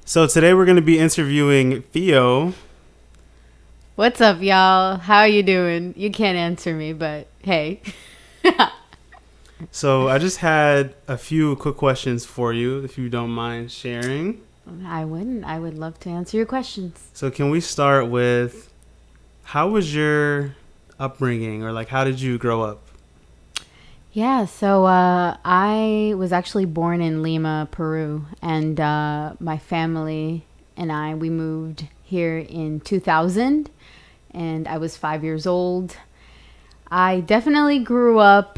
So today we're going to be interviewing Fio. What's up, y'all? How you doing? You can't answer me, but hey. So I just had a few quick questions for you, if you don't mind sharing. I wouldn't. I would love to answer your questions. So can we start with, how was your upbringing, or like how did you grow up? Yeah, so I was actually born in Lima, Peru, and my family and we moved here in 2000, and I was 5 years old. I definitely grew up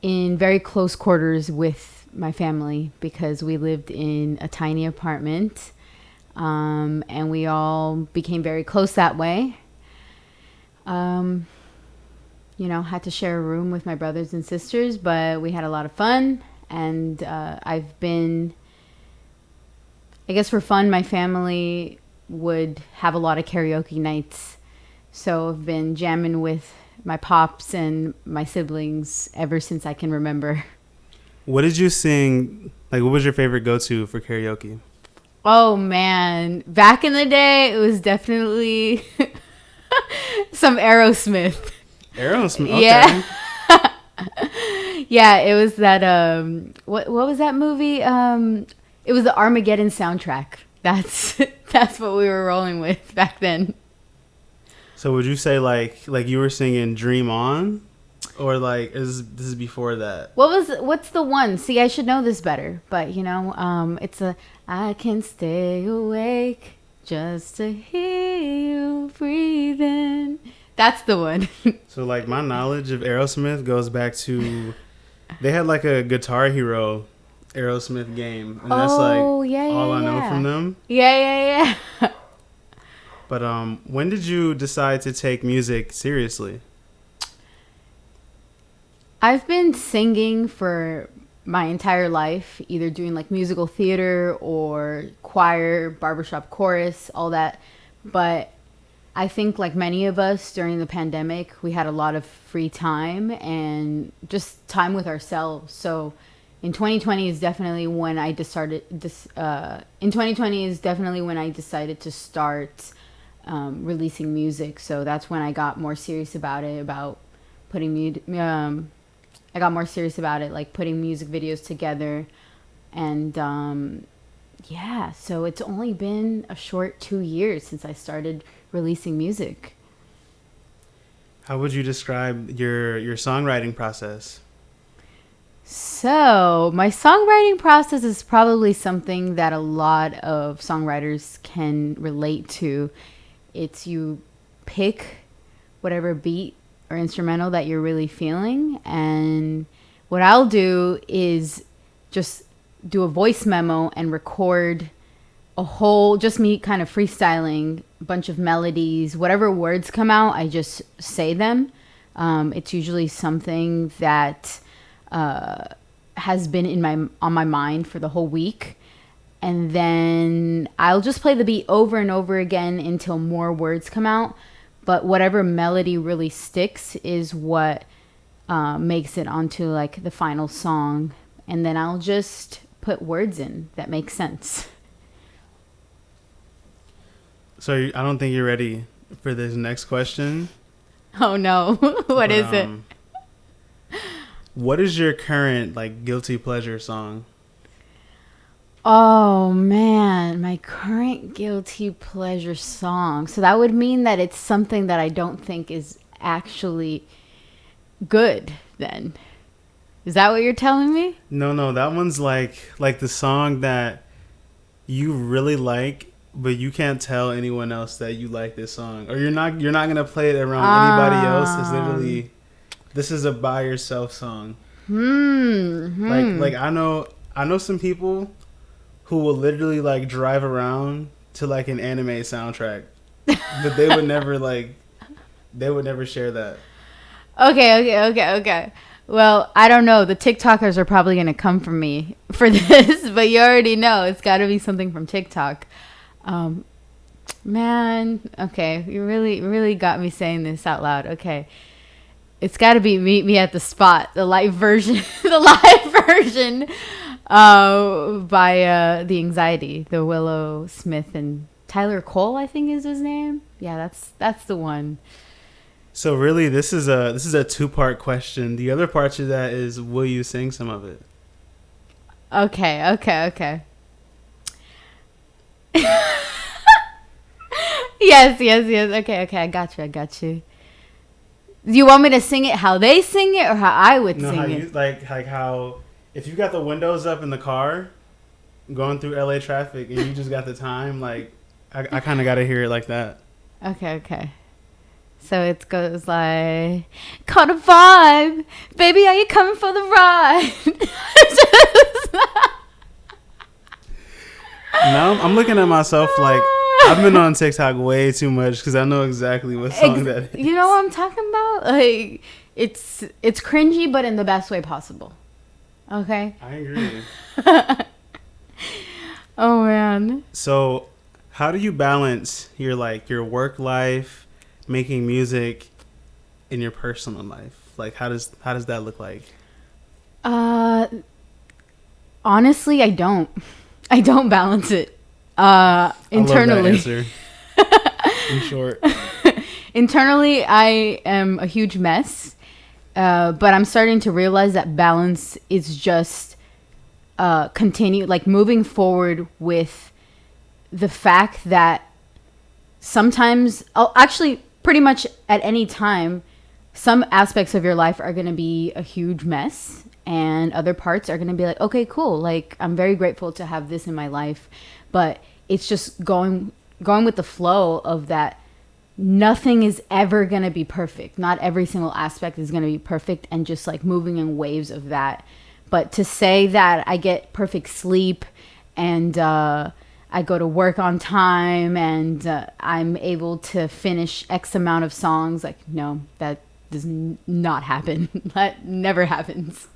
in very close quarters with my family because we lived in a tiny apartment, and we all became very close that way. Had to share a room with my brothers and sisters, but we had a lot of fun. And I guess for fun, my family would have a lot of karaoke nights. So I've been jamming with my pops and my siblings ever since I can remember. What did you sing? Like, what was your favorite go-to for karaoke? Oh, man. Back in the day, it was definitely some Aerosmith. Aerosmith, okay. Yeah. Yeah, it was that what was that movie? It was the Armageddon soundtrack. That's what we were rolling with back then. So would you say like you were singing Dream On, or like this is before that? What's the one? See, I should know this better, but it's I can stay awake just to hear you breathing. That's the one. So like my knowledge of Aerosmith goes back to, they had like a Guitar Hero Aerosmith game, and that's like all I know from them. Yeah. But when did you decide to take music seriously? I've been singing for my entire life, either doing like musical theater or choir, barbershop chorus, all that. But I think like many of us during the pandemic, we had a lot of free time and just time with ourselves. So in 2020 is definitely when I decided to start releasing music. So that's when I got more serious about it, I got more serious about it, like putting music videos together. And so it's only been a short 2 years since I started releasing music. How would you describe your songwriting process? So my songwriting process is probably something that a lot of songwriters can relate to. It's you pick whatever beat or instrumental that you're really feeling, and what I'll do is just do a voice memo and record just me kind of freestyling a bunch of melodies. Whatever words come out, I just say them. It's usually something that has been on my mind for the whole week. And then I'll just play the beat over and over again until more words come out. But whatever melody really sticks is what makes it onto like the final song. And then I'll just put words in that make sense. So I don't think you're ready for this next question. Oh no. What is it? What is your current like guilty pleasure song? Oh man, my current guilty pleasure song. So that would mean that it's something that I don't think is actually good then. Is that what you're telling me? No, that one's like the song that you really like, but you can't tell anyone else that you like this song, or you're not gonna play it around anybody else. It's literally, this is a by yourself song. Like I know some people who will literally like drive around to like an anime soundtrack, but they would never share that. Okay. Well, I don't know. The TikTokers are probably going to come for me for this, but you already know it's got to be something from TikTok. Man, okay. You really got me saying this out loud. Okay. It's got to be Meet Me at the Spot, the live version. The live version. by The Anxiety, the Willow Smith and Tyler Cole, I think is his name. Yeah, that's the one. So really, this is a 2-part question. The other part to that is, will you sing some of it? Okay. Yes. Okay. I got you. Do you want me to sing it how they sing it or how I would No, sing how it? you like how if you got the windows up in the car, going through LA traffic, and you just got the time, like I kind of got to hear it like that. Okay. So it goes like, caught a vibe, baby, are you coming for the ride? Now I'm looking at myself like I've been on TikTok way too much because I know exactly what song that is. You know what I'm talking about? Like, it's cringy, but in the best way possible. Okay? I agree. Oh, man. So how do you balance your work life, making music, in your personal life? Like how does that look like? Honestly, I don't balance it internally. I love that answer. In short. Internally, I am a huge mess, but I'm starting to realize that balance is just moving forward with the fact that sometimes, actually pretty much at any time, some aspects of your life are going to be a huge mess and other parts are going to be like, okay, cool. Like, I'm very grateful to have this in my life, but it's just going with the flow of that. Nothing is ever going to be perfect. Not every single aspect is going to be perfect, and just like moving in waves of that. But to say that I get perfect sleep and I go to work on time and I'm able to finish X amount of songs, like, no, that does not happen. That never happens.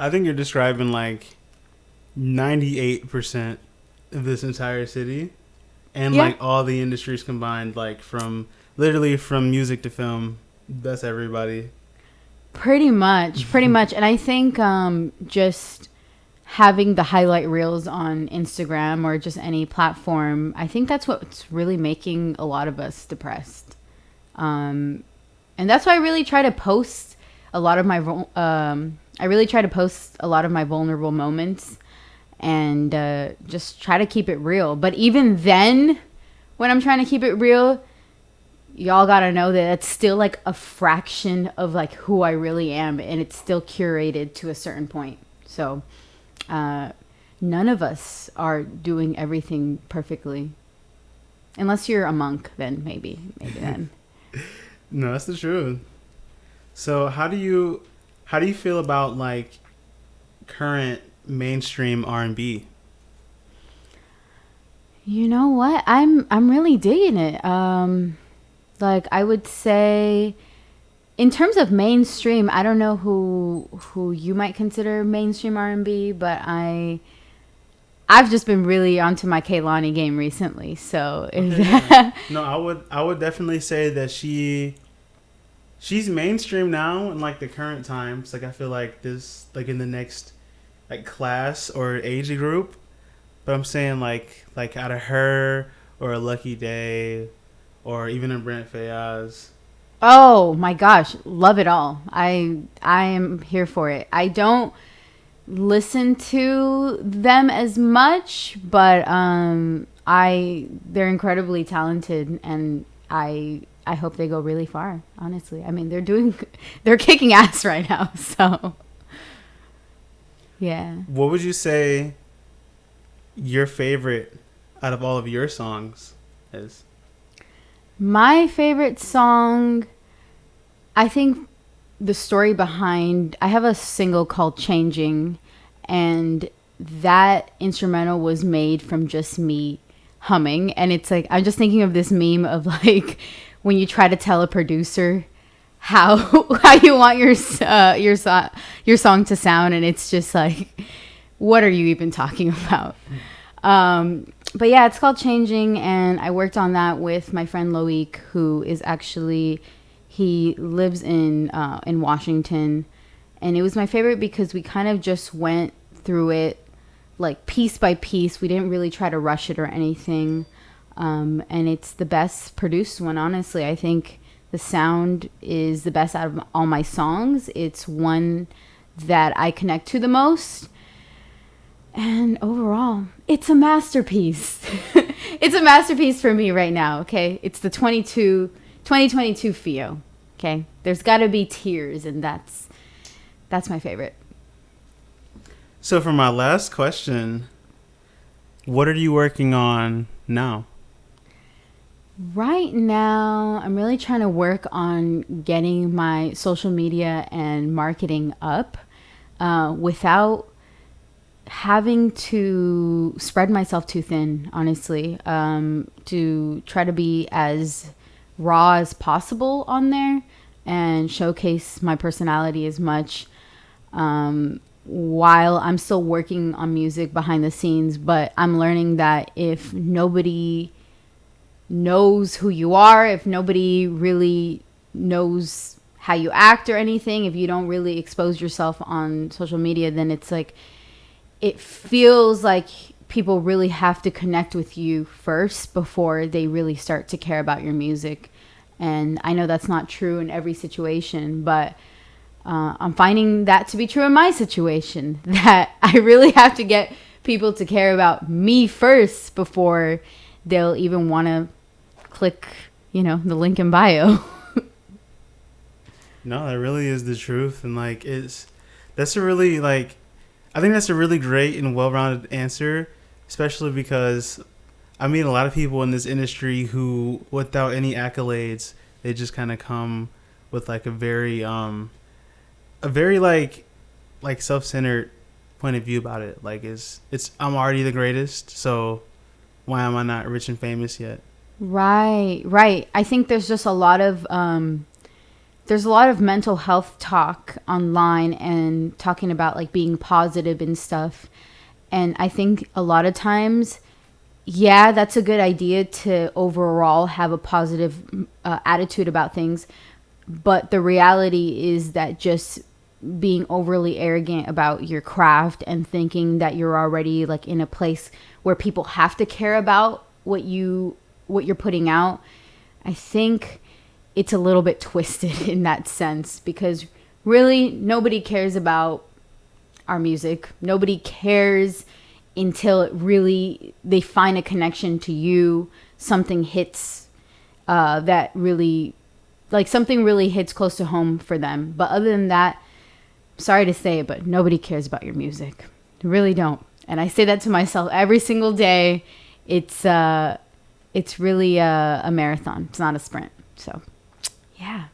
I think you're describing like 98% of this entire city, and like all the industries combined, like from music to film. That's everybody. Pretty much. And I think just having the highlight reels on Instagram or just any platform, I think that's what's really making a lot of us depressed. And that's why I really try to post a lot of my vulnerable moments, and just try to keep it real. But even then, when I'm trying to keep it real, y'all gotta know that it's still like a fraction of like who I really am, and it's still curated to a certain point. So none of us are doing everything perfectly, unless you're a monk. Then maybe then. No, that's the truth. So how do you feel about like current mainstream R&B? You know what? I'm really digging it. Like, I would say, in terms of mainstream, I don't know who you might consider mainstream R&B, but I've just been really onto my Kehlani game recently. So No, I would definitely say that she's mainstream now in like the current times. Like, I feel like this, like in the next like class or age group. But I'm saying like out of her or a Lucky Day or even a Brent Fayaz. Oh my gosh, love it all. I am here for it. I don't listen to them as much, but they're incredibly talented, and I hope they go really far, honestly. I mean, they're kicking ass right now, so yeah. What would you say your favorite out of all of your songs is? My favorite song, I think the story behind, I have a single called Changing, and that instrumental was made from just me humming. And it's like, I'm just thinking of this meme of like when you try to tell a producer how you want your song to sound, and it's just like, what are you even talking about? But yeah, it's called Changing, and I worked on that with my friend Loic, who is actually, he lives in Washington, and it was my favorite because we kind of just went through it like piece by piece. We didn't really try to rush it or anything. And it's the best produced one, honestly. I think the sound is the best out of all my songs. It's one that I connect to the most. And overall, it's a masterpiece. It's a masterpiece for me right now, okay? It's the 2022 Fio, okay? There's got to be tears, and that's my favorite. So for my last question, what are you working on now? Right now, I'm really trying to work on getting my social media and marketing up without having to spread myself too thin, honestly, to try to be as raw as possible on there and showcase my personality as much while I'm still working on music behind the scenes. But I'm learning that if nobody knows who you are, if nobody really knows how you act or anything, if you don't really expose yourself on social media, then it's like it feels like people really have to connect with you first before they really start to care about your music. And I know that's not true in every situation, but I'm finding that to be true in my situation, that I really have to get people to care about me first before they'll even want to click, the link in bio. No, that really is the truth. And like, that's a really like, I think that's a really great and well-rounded answer, especially because I meet a lot of people in this industry who, without any accolades, they just kind of come with like a very like self-centered point of view about it. Like it's I'm already the greatest, so why am I not rich and famous yet? Right. I think there's just a lot of mental health talk online and talking about like being positive and stuff. And I think a lot of times, yeah, that's a good idea to overall have a positive attitude about things. But the reality is that just being overly arrogant about your craft and thinking that you're already like in a place where people have to care about what you're putting out, I think it's a little bit twisted in that sense, because really nobody cares about our music. Nobody cares until they find a connection to you. Something hits that really, like something really hits close to home for them. But other than that, sorry to say it, but nobody cares about your music. They really don't. And I say that to myself every single day. It's really a marathon. It's not a sprint. So, yeah.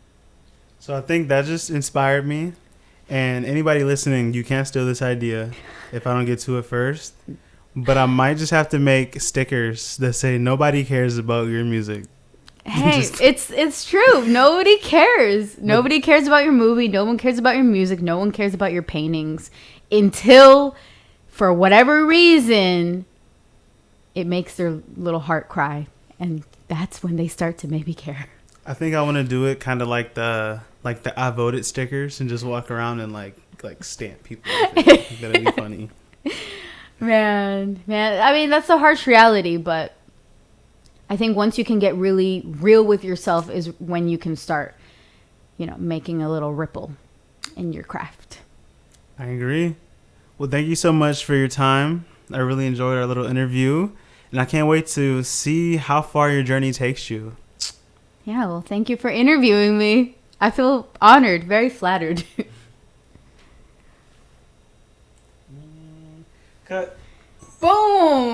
So I think that just inspired me. And anybody listening, you can't steal this idea if I don't get to it first. But I might just have to make stickers that say nobody cares about your music. Hey, it's true. Nobody cares. Nobody cares about your movie. No one cares about your music. No one cares about your paintings until, for whatever reason, it makes their little heart cry. And that's when they start to maybe care. I think I want to do it kind of like the I voted stickers and just walk around and like stamp people with it. That'd be funny. Man. I mean, that's a harsh reality, but I think once you can get really real with yourself is when you can start, making a little ripple in your craft. I agree. Well, thank you so much for your time. I really enjoyed our little interview, and I can't wait to see how far your journey takes you. Yeah, well, thank you for interviewing me. I feel honored, very flattered. Cut. Boom!